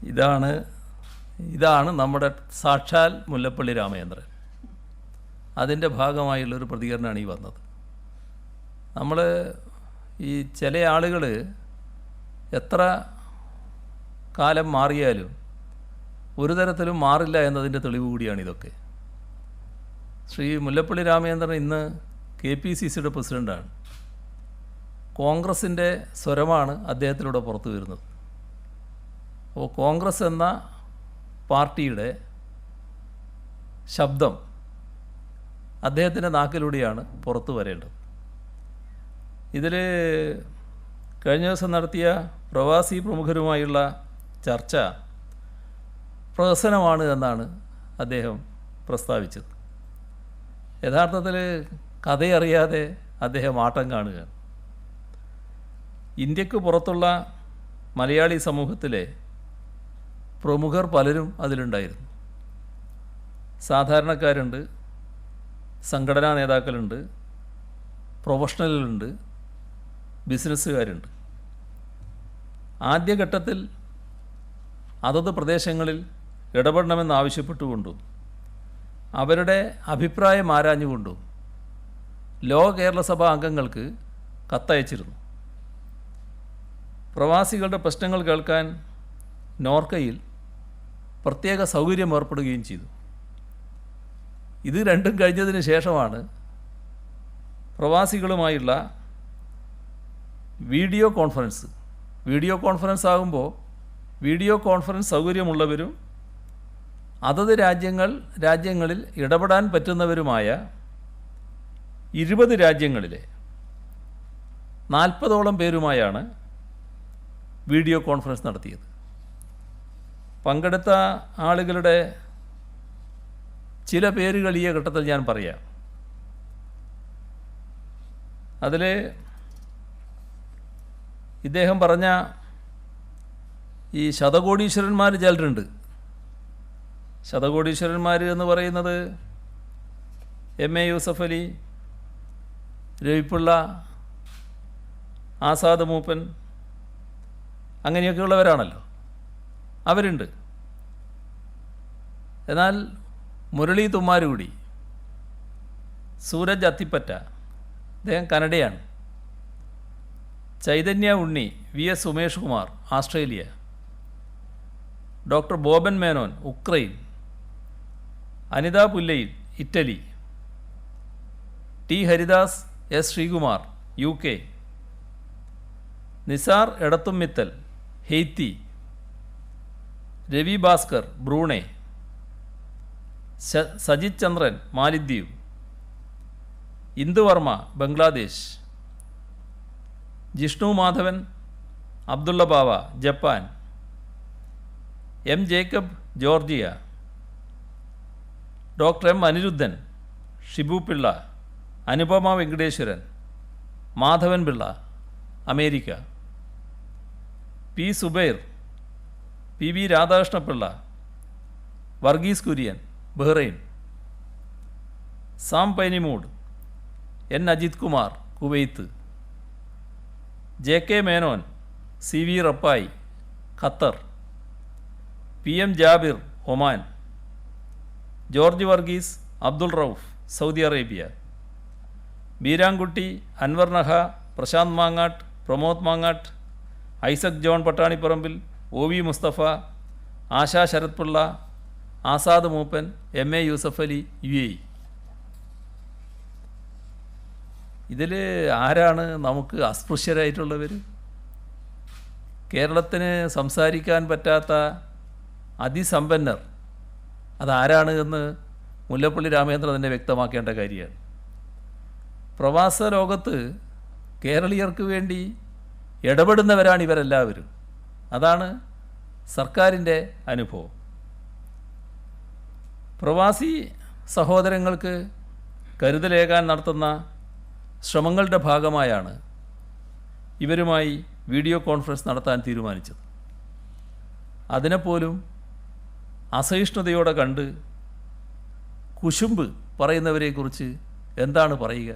ഇതാണ് നമ്മുടെ സാക്ഷാൽ മുല്ലപ്പള്ളി രാമചന്ദ്രൻ. അതിൻ്റെ ഭാഗമായുള്ളൊരു പ്രതികരണമാണ് ഈ വന്നത്. നമ്മൾ ഈ ചില ആളുകൾ എത്ര കാലം മാറിയാലും ഒരു തരത്തിലും മാറില്ല എന്നതിൻ്റെ തെളിവ് കൂടിയാണ് ഇതൊക്കെ. ശ്രീ മുല്ലപ്പള്ളി രാമചന്ദ്രൻ ഇന്ന് KPCCയുടെ പ്രസിഡൻ്റാണ്. കോൺഗ്രസിൻ്റെ സ്വരമാണ് അദ്ദേഹത്തിലൂടെ പുറത്തു വരുന്നത്. അപ്പോൾ കോൺഗ്രസ് എന്ന പാർട്ടിയുടെ ശബ്ദം അദ്ദേഹത്തിൻ്റെ നാക്കിലൂടെയാണ് പുറത്തു വരേണ്ടത്. ഇതിൽ കഴിഞ്ഞ ദിവസം നടത്തിയ പ്രവാസി പ്രമുഖരുമായുള്ള ചർച്ച പ്രഹസനമാണ് എന്നാണ് അദ്ദേഹം പ്രസ്താവിച്ചത്. യഥാർത്ഥത്തിൽ കഥയറിയാതെ അദ്ദേഹം ആട്ടം കാണുകയാണ്. ഇന്ത്യക്ക് പുറത്തുള്ള മലയാളി സമൂഹത്തിലെ പ്രമുഖർ പലരും അതിലുണ്ടായിരുന്നു. സാധാരണക്കാരുണ്ട്, സംഘടനാ നേതാക്കളുണ്ട്, പ്രൊഫഷണലുകളുണ്ട്, ബിസിനസ്സുകാരുണ്ട്. ആദ്യഘട്ടത്തിൽ അതത് പ്രദേശങ്ങളിൽ ഇടപെടണമെന്നാവശ്യപ്പെട്ടുകൊണ്ടും അവരുടെ അഭിപ്രായം ആരാഞ്ഞുകൊണ്ടും കേരള സഭാ അംഗങ്ങൾക്ക് കത്തയച്ചിരുന്നു. പ്രവാസികളുടെ പ്രശ്നങ്ങൾ കേൾക്കാൻ നോർക്കയിൽ പ്രത്യേക സൗകര്യം ഏർപ്പെടുകയും ചെയ്തു. ഇത് രണ്ടും കഴിഞ്ഞതിന് ശേഷമാണ് പ്രവാസികളുമായുള്ള വീഡിയോ കോൺഫറൻസ് ആകുമ്പോൾ വീഡിയോ കോൺഫറൻസ് സൗകര്യമുള്ളവരും അതത് രാജ്യങ്ങളിൽ ഇടപെടാൻ പറ്റുന്നവരുമായ 20 രാജ്യങ്ങളിലെ 40ഓളം പേരുമായാണ് വീഡിയോ കോൺഫറൻസ് നടത്തിയത്. പങ്കെടുത്ത ആളുകളുടെ ചില പേരുകൾ ഈ ഘട്ടത്തിൽ ഞാൻ പറയാം. അതിൽ ഇദ്ദേഹം പറഞ്ഞ ഈ ശതകോടീശ്വരന്മാർ ചിലരുണ്ട്. ശതകോടീശ്വരന്മാർ എന്ന് പറയുന്നത് MA യൂസഫ് അലി, രവിപിള്ള, ആസാദ് മൂപ്പൻ, അങ്ങനെയൊക്കെയുള്ളവരാണല്ലോ, അവരുണ്ട്. എന്നാൽ മുരളി തുമ്മാരുകുടി, സൂരജ് അത്തിപ്പറ്റ, അദ്ദേഹം കനഡയാണ്, Chaithanya Unni, VS Umesh Kumar, Australia, doctor Boban Menon, Ukraine, Anitha Pullayil, Italy, T Haridas, S Sreekumar, UK, Nizar Edathummithal, Haiti, Ravi Bhaskar, Brunei, Sajith Chandran, Maldives, Induvarma, Bangladesh, Jishnu Madhavan, Abdulla Bava, Japan, M Jacob, Georgia, doctor M Anirudhan, Shibu Pillai, Anupama Venkateswaran, Madhavan Pillai, America, P Zubair, PV Radhakrishnapillai, Varghese Kurian, Bahrain, Sam Painimood, N Ajith Kumar, Kuwait, JK Menon, CV Rappai, Qatar, PM Jabir, Oman, George Varghese, Abdul Rauf, Saudi Arabia, Beerankutty, Anwar Naha, Prashanth Mangatt, Pramod Mangatt, Isaac John Pattanipparambil, OV Musthafa, Asha Sharath Pillai, Azad Moopen, MA യൂസഫ് അലി, UAE. ഇതിൽ ആരാണ് നമുക്ക് അസ്പൃശ്യരായിട്ടുള്ളവർ? കേരളത്തിന് സംസാരിക്കാൻ പറ്റാത്ത അതിസമ്പന്നർ അതാരാണ് എന്ന് മുല്ലപ്പള്ളി രാമചന്ദ്രൻ തന്നെ വ്യക്തമാക്കേണ്ട കാര്യമാണ്. പ്രവാസ ലോകത്ത് കേരളീയർക്ക് വേണ്ടി ഇടപെടുന്നവരാണ് ഇവരെല്ലാവരും. അതാണ് സർക്കാരിൻ്റെ അനുഭവം. പ്രവാസി സഹോദരങ്ങൾക്ക് കരുതലേകാൻ നടത്തുന്ന ശ്രമങ്ങളുടെ ഭാഗമായാണ് ഇവരുമായി വീഡിയോ കോൺഫറൻസ് നടത്താൻ തീരുമാനിച്ചത്. അതിനെപ്പോലും അസഹിഷ്ണുതയോടെ കണ്ട് കുശുമ്പ് പറയുന്നവരെക്കുറിച്ച് എന്താണ് പറയുക?